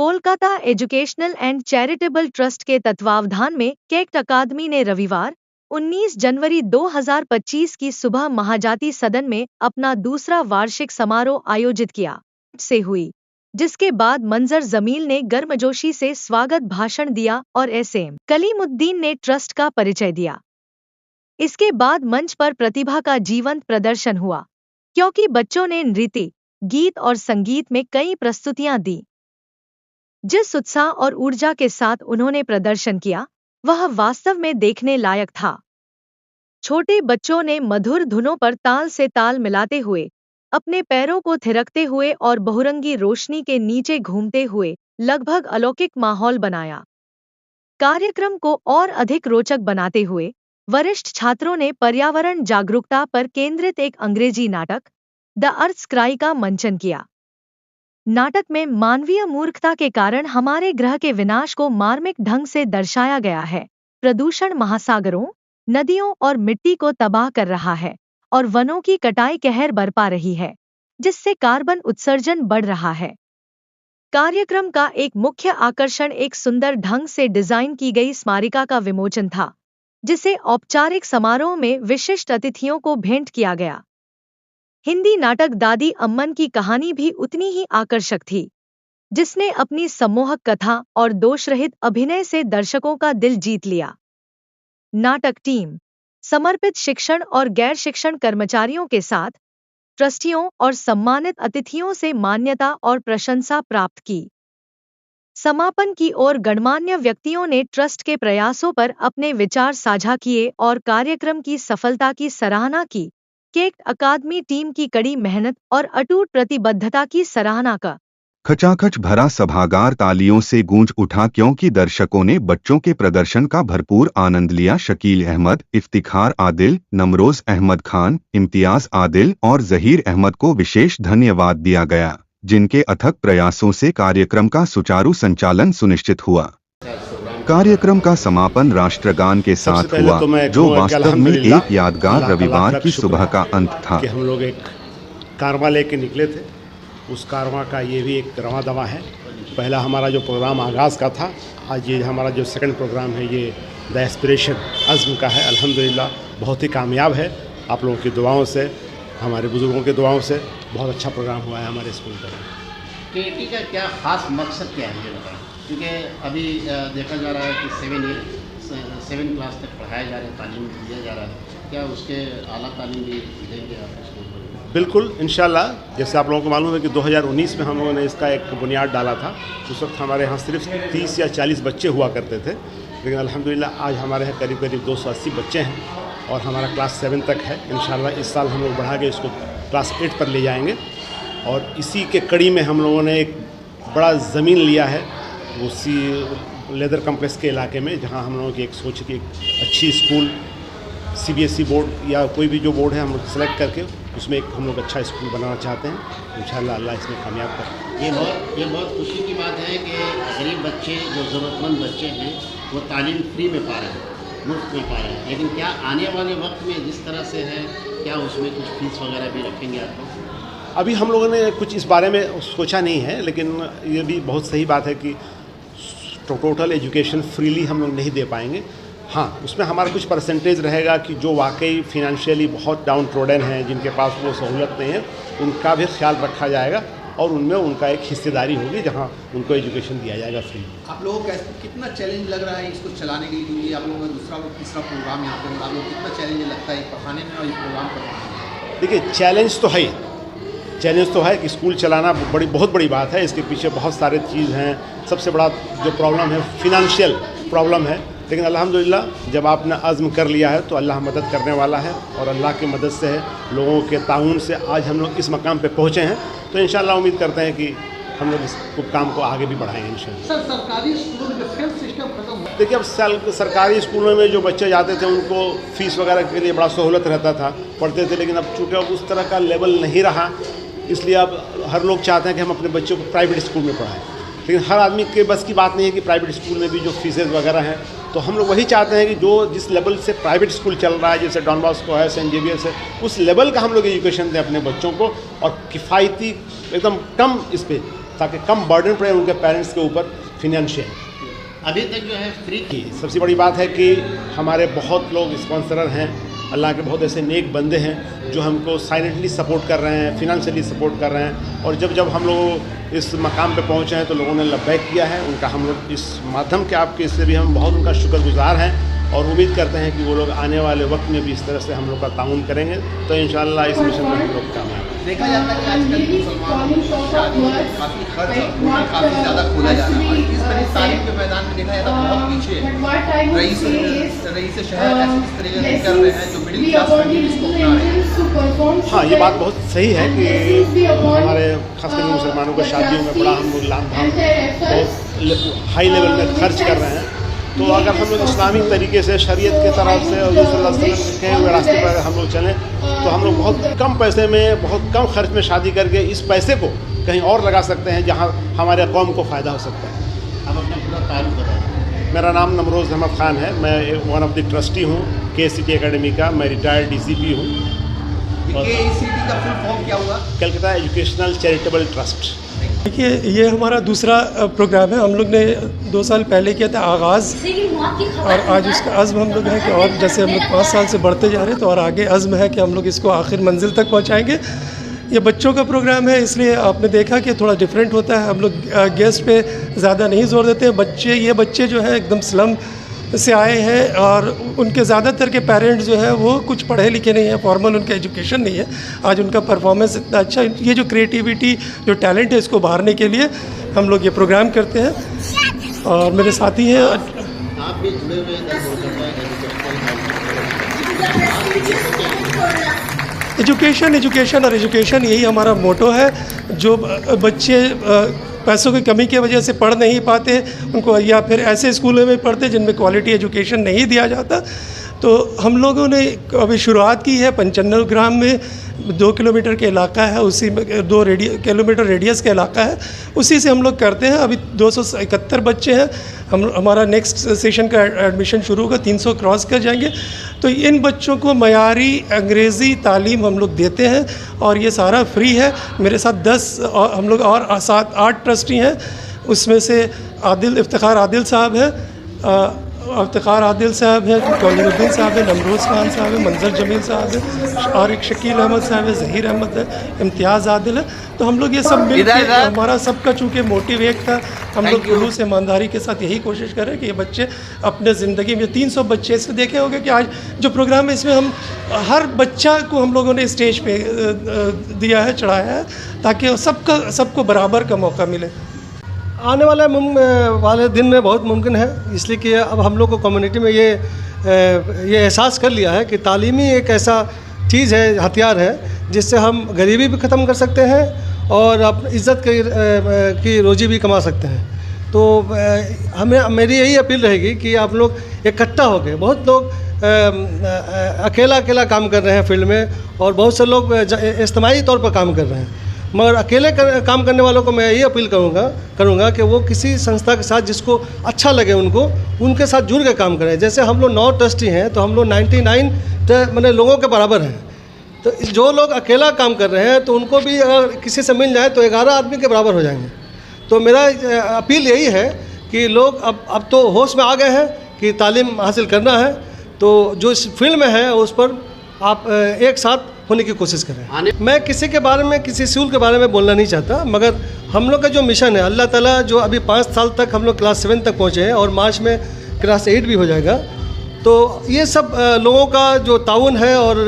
Kolkata educational and charitable trust के तत्वावधान में केक्ट अकादमी ने रविवार 19 जनवरी 2025 की सुबह महाजाति सदन में अपना दूसरा वार्षिक समारोह आयोजित किया से हुई, जिसके बाद मंजर जमील ने गर्मजोशी से स्वागत भाषण दिया और एसएम कलीमुद्दीन ने ट्रस्ट का परिचय दिया। इसके बाद मंच पर प्रतिभा का जीवंत प्रदर्शन हुआ, क्योंकि बच्चों ने नृत्य, गीत और संगीत में कई प्रस्तुतियां दी। जिस उत्साह और ऊर्जा के साथ उन्होंने प्रदर्शन किया, वह वास्तव में देखने लायक था। छोटे बच्चों ने मधुर धुनों पर ताल से ताल मिलाते हुए, अपने पैरों को थिरकते हुए और बहुरंगी रोशनी के नीचे घूमते हुए लगभग अलौकिक माहौल बनाया। कार्यक्रम को और अधिक रोचक बनाते हुए वरिष्ठ छात्रों ने पर्यावरण जागरूकता पर केंद्रित एक अंग्रेजी नाटक द अर्थ's क्राई का मंचन किया। नाटक में मानवीय मूर्खता के कारण हमारे ग्रह के विनाश को मार्मिक ढंग से दर्शाया गया है। प्रदूषण महासागरों, नदियों और मिट्टी को तबाह कर रहा है और वनों की कटाई कहर बरपा रही है, जिससे कार्बन उत्सर्जन बढ़ रहा है। कार्यक्रम का एक मुख्य आकर्षण एक सुंदर ढंग से डिजाइन की गई स्मारिका का विमोचन था, जिसे औपचारिक समारोह में विशिष्ट अतिथियों को भेंट किया गया। हिंदी नाटक दादी अम्मन की कहानी भी उतनी ही आकर्षक थी, जिसने अपनी सम्मोहक कथा और दोषरहित अभिनय से दर्शकों का दिल जीत लिया। नाटक टीम समर्पित शिक्षण और गैर शिक्षण कर्मचारियों के साथ ट्रस्टियों और सम्मानित अतिथियों से मान्यता और प्रशंसा प्राप्त की। समापन की ओर गणमान्य व्यक्तियों ने ट्रस्ट के प्रयासों पर अपने विचार साझा किए और कार्यक्रम की सफलता की सराहना की। केक्ट अकादमी टीम की कड़ी मेहनत और अटूट प्रतिबद्धता की सराहना का खचाखच भरा सभागार तालियों से गूंज उठा, क्योंकि दर्शकों ने बच्चों के प्रदर्शन का भरपूर आनंद लिया। शकील अहमद, इफ्तिखार आदिल, नमरोज अहमद खान, इम्तियाज आदिल और जहीर अहमद को विशेष धन्यवाद दिया गया, जिनके अथक प्रयासों से कार्यक्रम का सुचारू संचालन सुनिश्चित हुआ। कार्यक्रम का समापन राष्ट्रगान के साथ हुआ, जो वास्तव में एक यादगार रविवार की सुबह का अंत था। कि हम लोग एक कारवां लेके निकले थे, उस कारवां का ये भी एक रवां दवा है। पहला हमारा जो प्रोग्राम आगाज़ का था, आज ये हमारा जो सेकंड प्रोग्राम है, ये द एस्पिरेशन अज़्म का है। अल्हम्दुलिल्लाह बहुत ही कामयाब है। आप लोगों की दुआओं से, हमारे बुजुर्गों की दुआओं से बहुत अच्छा प्रोग्राम हुआ है हमारे स्कूल का। केटी का क्या खास मकसद क्या है ये बताएं, क्योंकि अभी देखा जा रहा है कि 7 क्लास तक पढ़ाया जा रहा है, तालीम दिया जा रहा है, क्या उसके आला तालीम भी देंगे आप स्कूल पर? बिल्कुल, इंशाल्लाह। जैसे आप लोगों को मालूम है कि 2019 में हम लोगों ने इसका एक बुनियाद डाला था। उस वक्त हमारे यहाँ सिर्फ 30 या 40 बच्चे हुआ करते थे, लेकिन अल्हम्दुलिल्लाह आज हमारे यहाँ करीब करीब 280 बच्चे हैं और हमारा क्लास 7 तक है। इंशाल्लाह इस साल हम लोग बढ़ा के इसको क्लास 8 पर ले जाएंगे। और इसी के कड़ी में हम लोगों ने एक बड़ा ज़मीन लिया है उसी लेदर कम्प्लेक्स के इलाके में, जहाँ हम लोगों की एक सोच की एक अच्छी स्कूल CBSE बोर्ड या कोई भी जो बोर्ड है हम लोग सेलेक्ट करके उसमें एक हम लोग अच्छा स्कूल बनाना चाहते हैं। इंशाल्लाह अल्लाह इसमें कामयाब कर। ये बहुत खुशी की बात है कि गरीब बच्चे, जो ज़रूरतमंद बच्चे हैं, वो तालीम फ्री में पा रहे हैं, मुफ्त में पा रहे हैं। लेकिन क्या आने वाले वक्त में जिस तरह से है, क्या उसमें कुछ फीस वगैरह भी रखेंगे आप लोग? अभी हम लोगों ने कुछ इस बारे में सोचा नहीं है, लेकिन ये भी बहुत सही बात है कि टोटल एजुकेशन फ्रीली हम लोग नहीं दे पाएंगे। हाँ, उसमें हमारा कुछ परसेंटेज रहेगा कि जो वाकई फिनेंशियली बहुत डाउन ट्रोडन हैं, जिनके पास वो सहूलत नहीं है, उनका भी ख्याल रखा जाएगा और उनमें उनका एक हिस्सेदारी होगी, जहाँ उनको एजुकेशन दिया जाएगा फ्री। आप लोगों को कितना चैलेंज लग रहा है इसको चलाने के लिए, क्योंकि आप लोगों का दूसरा और तीसरा प्रोग्राम यहाँ पर, आप लोग कितना चैलेंज लगता है पढ़ाने में और ये प्रोग्राम करवाने में? देखिए, चैलेंज तो है कि स्कूल चलाना बहुत बड़ी बात है। इसके पीछे बहुत सारे चीज़ हैं। सबसे बड़ा जो प्रॉब्लम है फिनंशियल प्रॉब्लम है, लेकिन अल्हम्दुलिल्लाह जब आपने अज़्म कर लिया है तो अल्लाह मदद करने वाला है और अल्लाह की मदद से है, लोगों के ताउन से आज हम लोग इस मकाम पे पहुँचे हैं। तो इंशाल्लाह उम्मीद करते हैं कि हम लोग इस काम को आगे भी बढ़ाएंगे इंशाल्लाह। सर, सरकारी स्कूलों में जो फेल सिस्टम खत्म हुआ, देखिए अब सरकारी स्कूलों में जो बच्चे जाते थे उनको फ़ीस वगैरह के लिए बड़ा सहूलत रहता था, पढ़ते थे, लेकिन अब चूँकि अब उस तरह का लेवल नहीं रहा, इसलिए अब हर लोग चाहते हैं कि हम अपने बच्चों को प्राइवेट स्कूल में पढ़ाएं। लेकिन हर आदमी के बस की बात नहीं है कि प्राइवेट स्कूल में भी जो फीसेज वगैरह हैं, तो हम लोग वही चाहते हैं कि जो जिस लेवल से प्राइवेट स्कूल चल रहा है, जैसे डॉन बॉस्को है, सेंट जेवियर्स है, उस लेवल का हम लोग एजुकेशन दें अपने बच्चों को और किफ़ायती एकदम कम इस पर, ताकि कम बर्डन पड़े उनके पेरेंट्स के ऊपर फिनेंशियल। अभी तक जो है फ्री की सबसे बड़ी बात है कि हमारे बहुत लोग स्पॉन्सरर हैं, अल्लाह के बहुत ऐसे नेक बंदे हैं जो हमको साइलेंटली सपोर्ट कर रहे हैं, फिनेंशियली सपोर्ट कर रहे हैं। और जब हम लोग इस मकाम पे पहुंचे हैं तो लोगों ने लब्बैक किया है, उनका हम लोग इस माध्यम के आपके इससे भी हम बहुत उनका शुक्रगुजार हैं और उम्मीद करते हैं कि वो लोग आने वाले वक्त में भी इस तरह से हम लोग का ताउन करेंगे तो इंशाअल्लाह इस मिशन में हम लोग कामयाब। देखा जाता है कि आजकल मुसलमानों की शादी में काफ़ी खर्च और काफ़ी ज़्यादा खोला जा रहा है। इस तरह तालीम के मैदान में देखा जाता है बहुत पीछे है। रईस शहर इस तरीके से कर रहे हैं जो मिडिल क्लास फैमिलीज को अपना रहे हैं। हाँ, ये बात बहुत सही है कि हमारे खासकर मुसलमानों को शादियों में बड़ा हम लोग लाम-धाम बहुत हाई लेवल में खर्च कर रहे हैं। तो अगर हम लोग इस्लामिक तरीके से शरीयत के तरफ से और सल्लल्लाहु अलैहि वसल्लम के कहे हुए रास्ते पर हम लोग चलें तो हम लोग बहुत कम पैसे में, बहुत कम खर्च में शादी करके इस पैसे को कहीं और लगा सकते हैं जहां हमारे कौम को फ़ायदा हो सकता है। अब अपना पूरा ताल्लुक बताएं। मेरा नाम नमरोज़ अहमद ख़ान है, मैं वन ऑफ द ट्रस्टी हूँ KCT एकेडमी का, मैं रिटायर्ड DCP हूँ। KCT का फुल फॉर्म क्या हुआ? Calcutta educational charitable trust. देखिए, ये हमारा दूसरा प्रोग्राम है। हम लोग ने 2 साल पहले किया था आगाज़ और आज उसका अज़्म हम लोग है कि और जैसे हम लोग 5 साल से बढ़ते जा रहे हैं तो और आगे अज़्म है कि हम लोग इसको आखिर मंजिल तक पहुंचाएंगे। ये बच्चों का प्रोग्राम है इसलिए आपने देखा कि थोड़ा डिफरेंट होता है। हम लोग गेस्ट पे ज़्यादा नहीं जोर देते हैं। ये बच्चे जो है एकदम स्लम से आए हैं और उनके ज़्यादातर के पेरेंट्स जो है वो कुछ पढ़े लिखे नहीं हैं, फॉर्मल उनका एजुकेशन नहीं है। आज उनका परफॉर्मेंस इतना अच्छा, ये जो क्रिएटिविटी जो टैलेंट है इसको उभारने के लिए हम लोग ये प्रोग्राम करते हैं। और मेरे साथी हैं, आप भी जुड़े हुए एजुकेशन और एजुकेशन यही हमारा मोटो है। जो बच्चे पैसों की कमी की वजह से पढ़ नहीं पाते उनको, या फिर ऐसे स्कूलों में पढ़ते जिनमें क्वालिटी एजुकेशन नहीं दिया जाता, तो हम लोगों ने अभी शुरुआत की है। 95 ग्राम में 2 किलोमीटर के इलाका है, उसी में 2 किलोमीटर रेडियस का इलाका है, उसी से हम लोग करते हैं। अभी 271 बच्चे हैं। हमारा नेक्स्ट सेशन का एडमिशन शुरू होगा, 300 क्रॉस कर जाएंगे। तो इन बच्चों को मयारी अंग्रेज़ी तालीम हम लोग देते हैं और ये सारा फ्री है। मेरे साथ 10 हम लोग और 7-8 ट्रस्टी हैं, उसमें से इफ्तिखार आदिल साहब हैं, इफ्तिखार आदिल साहब हैं, कौलिनुद्दीन साहब हैं, नमरोज़ खान साहब हैं, मंजर जमील साहब हैं और एक शकील अहमद साहब है, ज़हीर अहमद है, इम्तियाज़ आदिल है। तो हम लोग ये सब मिलकर, हमारा सबका चूँकि मोटिव एक था, हम लोग जुलूस से ईमानदारी के साथ यही कोशिश करें कि ये बच्चे अपने ज़िंदगी में 300 बच्चे इससे देखे होंगे कि आज जो प्रोग्राम है इसमें हम हर बच्चा को हम लोगों ने स्टेज पे दिया है, चढ़ाया है, ताकि सबको बराबर का मौका मिले। आने वाले दिन में बहुत मुमकिन है, इसलिए कि अब हम लोग को कम्युनिटी में ये एहसास कर लिया है कि तालीमी एक ऐसा चीज़ है, हथियार है, जिससे हम गरीबी भी ख़त्म कर सकते हैं और अपनी इज़्ज़त की रोज़ी भी कमा सकते हैं। तो मेरी यही अपील रहेगी कि आप लोग इकट्ठा हो गए। बहुत लोग अकेला काम कर रहे हैं फील्ड में और बहुत से लोग इज्तिमाई तौर पर काम कर रहे हैं, मगर अकेले काम करने वालों को मैं यही अपील करूँगा कि वो किसी संस्था के साथ जिसको अच्छा लगे उनके साथ जुड़ के काम करें। जैसे हम लोग 9 ट्रस्टी हैं तो हम लोग 99 लोगों के बराबर हैं। तो जो लोग अकेला काम कर रहे हैं तो उनको भी अगर किसी से मिल जाए तो 11 आदमी के बराबर हो जाएंगे। तो मेरा अपील यही है कि लोग अब तो होश में आ गए हैं कि तालीम हासिल करना है, तो जो इस फील्ड में है उस पर आप एक साथ होने की कोशिश करें। मैं किसी के बारे में, किसी स्कूल के बारे में बोलना नहीं चाहता, मगर हम लोग का जो मिशन है, अल्लाह ताला जो अभी 5 साल तक हम लोग क्लास 7 तक पहुँचे हैं और मार्च में क्लास 8 भी हो जाएगा। तो ये सब लोगों का जो ताउन है और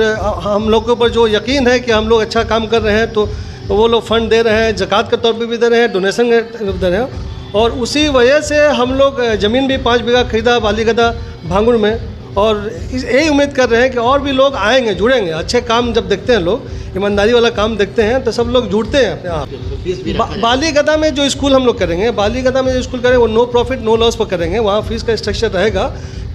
हम लोग के ऊपर जो यकीन है कि हम लोग अच्छा काम कर रहे हैं, तो वो लोग फ़ंड दे रहे हैं, ज़कात के तौर पे भी दे रहे हैं, डोनेशन दे रहे हैं, और उसी वजह से हम लोग ज़मीन भी 5 बीघा खरीदा बालीगदा भांगुर में, और यही उम्मीद कर रहे हैं कि और भी लोग आएंगे, जुड़ेंगे। अच्छे काम जब देखते हैं लोग, ईमानदारी वाला काम देखते हैं, तो सब लोग जुड़ते हैं अपने आप। बालीगदा में जो स्कूल हम लोग करेंगे, बालीगदा में जो स्कूल करेंगे वो नो प्रॉफिट नो लॉस पर करेंगे, वहाँ फीस का स्ट्रक्चर रहेगा।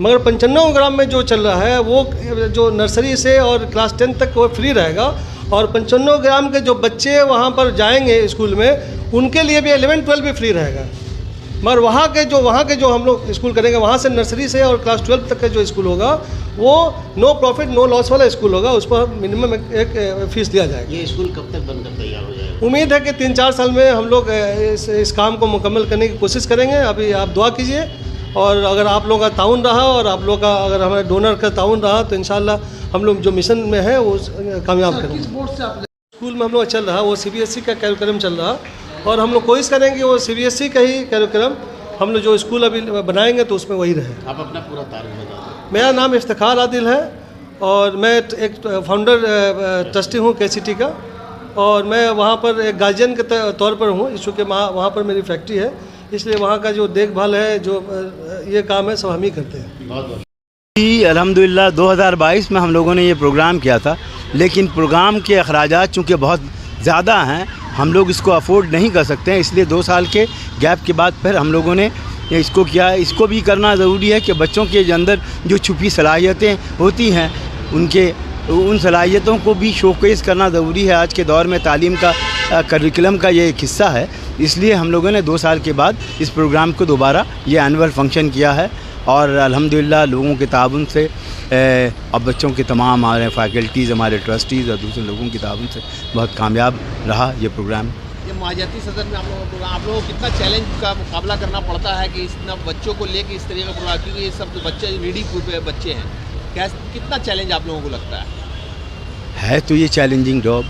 मगर 95 ग्राम में जो चल रहा है वो जो नर्सरी से और क्लास 10 तक वो फ्री रहेगा, और 95 ग्राम के जो बच्चे वहाँ पर जाएंगे स्कूल में, उनके लिए भी 11-12 भी फ्री रहेगा। मगर वहाँ के जो हम लोग स्कूल करेंगे, वहाँ से नर्सरी से और क्लास 12 तक का जो स्कूल होगा वो नो प्रॉफिट नो लॉस वाला स्कूल होगा। उस पर मिनिमम एक फीस दिया जाएगा। ये स्कूल कब तक बनकर तैयार हो जाएगा? उम्मीद है कि 3-4 साल में हम लोग इस काम को मुकम्मल करने की कोशिश करेंगे। अभी आप दुआ कीजिए, और अगर आप लोगों का ताउन रहा और आप लोग का अगर हमारे डोनर का ताउन रहा तो इंशाल्लाह हम लोग जो मिशन में है वो कामयाब करेंगे। स्कूल में हम लोग चल रहा वो CBSE का कैरिकुलम चल रहा, और हम लोग कोशिश करेंगे वो CBSE का ही कैरिकुलम हम लोग जो स्कूल अभी बनाएंगे तो उसमें वही रहे। आप अपना पूरा तारीफ बता दें। मेरा नाम इफ्तिखार आदिल है और मैं एक फाउंडर ट्रस्टी हूँ KCT का, और मैं वहाँ पर एक गार्जियन के तौर पर हूँ, चूँकि वहाँ पर मेरी फैक्ट्री है, इसलिए वहाँ का जो देखभाल है, जो ये काम है, सब हम ही करते हैं। बहुत बहुत जी अल्हम्दुलिल्लाह 2022 में हम लोगों ने ये प्रोग्राम किया था, लेकिन प्रोग्राम के अखराजात चूँकि बहुत ज़्यादा हैं, हम लोग इसको अफोर्ड नहीं कर सकते हैं, इसलिए 2 साल के गैप के बाद फिर हम लोगों ने इसको किया। इसको भी करना ज़रूरी है कि बच्चों के अंदर जो छुपी सलाहियतें होती हैं उन सलाहियतों को भी शोकेस करना ज़रूरी है। आज के दौर में तालीम का करिकुलम का ये एक हिस्सा है, इसलिए हम लोगों ने 2 साल के बाद इस प्रोग्राम को दोबारा ये एनुअल फंक्शन किया है, और अल्हम्दुलिल्लाह लोगों के ताउन से अब बच्चों के तमाम हमारे फैकल्टीज़, हमारे ट्रस्टीज़ और दूसरे लोगों के ताउन से बहुत कामयाब रहा ये प्रोग्राम। ये महाजाती सदन में आप लोगों को कितना चैलेंज का मुकाबला करना पड़ता है कि इतना बच्चों को लेके इस तरीके का प्रोग्राम, क्योंकि ये सब जो बच्चे नीडी बच्चे हैं, कितना चैलेंज आप लोगों को लगता है? तो ये चैलेंजिंग जॉब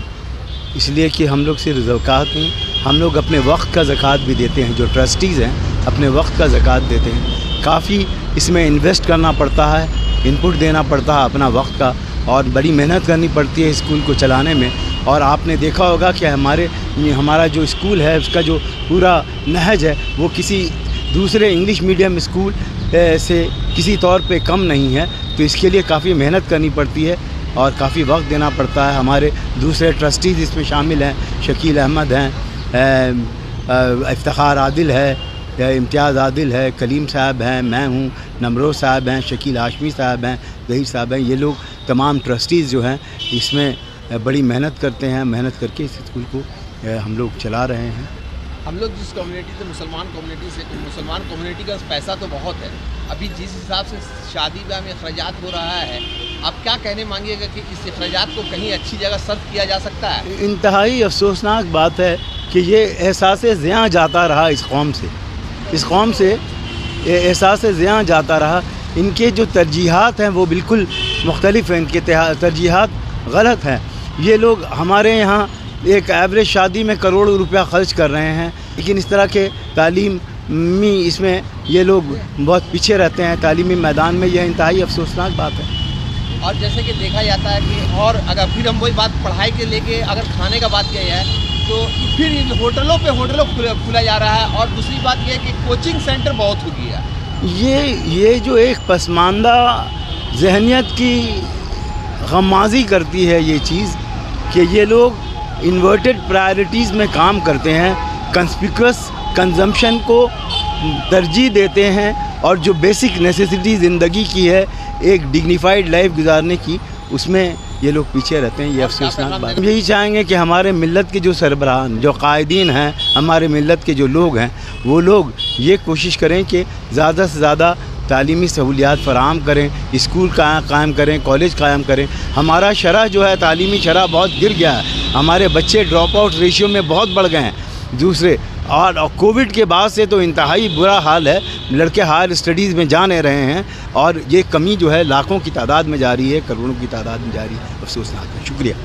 इसलिए कि हम लोग सिर्फ ज़कात नहीं, हम लोग अपने वक्त का ज़कात भी देते हैं। जो ट्रस्टीज़ हैं अपने वक्त का ज़कात देते हैं। काफ़ी इसमें इन्वेस्ट करना पड़ता है, इनपुट देना पड़ता है अपना वक्त का, और बड़ी मेहनत करनी पड़ती है स्कूल को चलाने में। और आपने देखा होगा कि हमारा जो स्कूल है उसका जो पूरा नहज है वो किसी दूसरे इंग्लिश मीडियम स्कूल से किसी तौर पे कम नहीं है। तो इसके लिए काफ़ी मेहनत करनी पड़ती है और काफ़ी वक्त देना पड़ता है। हमारे दूसरे ट्रस्टीज़ इसमें शामिल हैं, शकील अहमद हैं, इफ्तिखार आदिल है, इम्तियाज़ आदिल है, कलीम साहब हैं, मैं हूँ, नमरोज़ साहब हैं, शकील हाशमी साहब हैं, ज़हीर साहब हैं। ये लोग तमाम ट्रस्टीज़ जो हैं इसमें बड़ी मेहनत करते हैं। मेहनत करके इस स्कूल को हम लोग चला रहे हैं। हम लोग जिस कम्युनिटी से मुसलमान कम्युनिटी का पैसा तो बहुत है, अभी जिस हिसाब से शादी ब्याह में अखराजात हो रहा है, आप क्या कहने मांगिएगा कि इस अखराजात को कहीं अच्छी जगह सर्व किया जा सकता है? इंतहाई अफसोसनाक बात है कि ये एहसास ज़िया जाता रहा इस कौम से एहसास ज़िया जाता रहा। इनके जो तरजीहात हैं वो बिल्कुल मुख्तलिफ हैं, इनके तरजीहात गलत हैं। ये लोग हमारे यहाँ एक एवरेज शादी में करोड़ों रुपया खर्च कर रहे हैं, लेकिन इस तरह के तालीमी इसमें ये लोग बहुत पीछे रहते हैं तालीमी मैदान में। यह इंतहाई अफसोसनाक बात है। और जैसे कि देखा जाता है कि और अगर फिर हम वही बात पढ़ाई के लेके अगर खाने का बात किया जाए तो फिर होटलों खुला जा रहा है, और दूसरी बात यह है कि कोचिंग सेंटर बहुत हो गया। ये जो एक पसमानदा जहनियत की गमाजी करती है ये चीज़ कि ये लोग इन्वर्टेड प्रायोरिटीज़ में काम करते हैं, कंस्पिक्यूअस कंजम्पशन को तरजीह देते हैं, और जो बेसिक नेसेसिटी ज़िंदगी की है, एक डिग्निफाइड लाइफ गुजारने की, उसमें ये लोग पीछे रहते हैं। ये अफसोसनाक बात। हम यही चाहेंगे कि हमारे मिल्लत के जो सरबराहान, जो कायदीन हैं, हमारे मिल्लत के जो लोग हैं, वो लोग ये कोशिश करें कि ज़्यादा से ज़्यादा तालीमी सहूलियात फराहम करें, स्कूल कायम करें, कॉलेज कायम करें। हमारा शरह जो है तालीमी शरह बहुत गिर गया है, हमारे बच्चे ड्रॉप आउट रेशियो में बहुत बढ़ गए हैं दूसरे, और कोविड के बाद से तो इंतहाई बुरा हाल है। लड़के हायर स्टडीज़ में जा नहीं रहे हैं, और ये कमी जो है लाखों की तादाद में जारी है, करोड़ों की तादाद में जारी है। अफसोसनाक है। शुक्रिया।